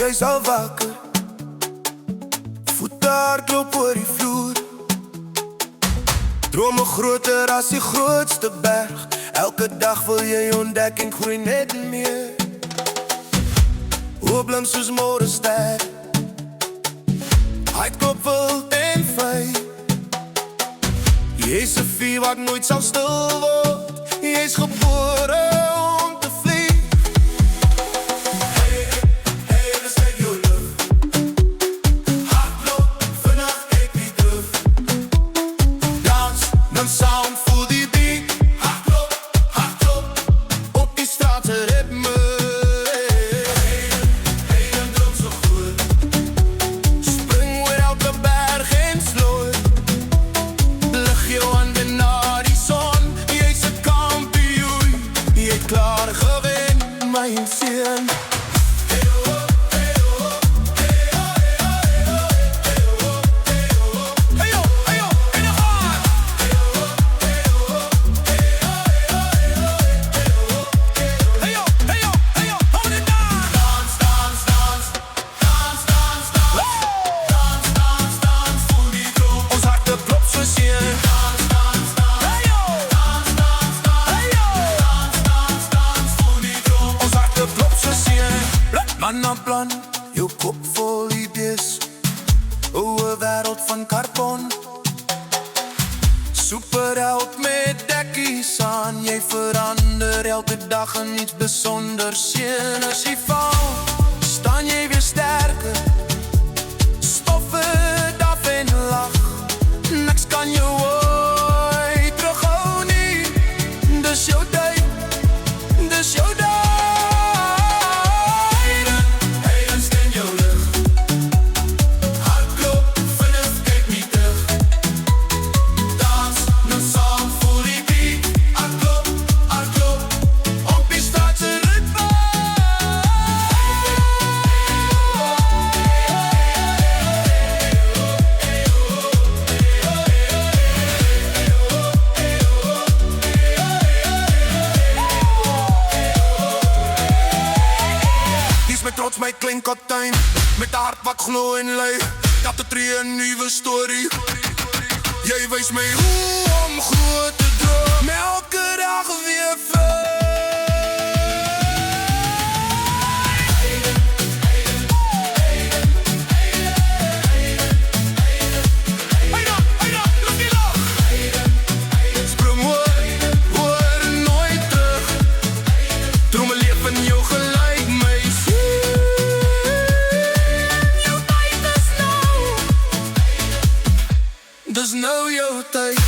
Jy's al wakker, voete hardloop oor die vloer. Drome groter as die grootste berg. Elke dag wil jy ontdek en groei net meer. Hoop blink soos môrester, hartklop wild en vry. Jy's 'n vuur wat nooit sal stil word. Jy's gebore om te vlieg. Hey, hey, dis net jou lug. Hartklop, vinnig kyk nie terug. Dans, dan sound, voel die beat. Hartklop, hartklop, op die straat se ritme. Hey, dan droom so goed. Spring oor elke berg en sloot. Lig jou hande na die son. Jy's 'n kampioen, jy het klaar gewen, my seun. Man op plan, jou kop vol idees. O, 'n wêreld van carbon. Superheld met dekkies aan. Jy verander elke dag in iets besonders. Seun, as jy val, staan jy weer sterker. Stof het af en lach. Niks kan jou ooit terughou nie. Dis jou tyd, dis jou dag. Met trots my klein kaptein, met 'n hart wat glo en lei. Dat het tree 'n nuwe storie. Jy wys my hoe om groot te droom, elke dag weer vry. Spring hoor nooit terug. Drome leef in jou gelyk my. Dis nou jou tyd.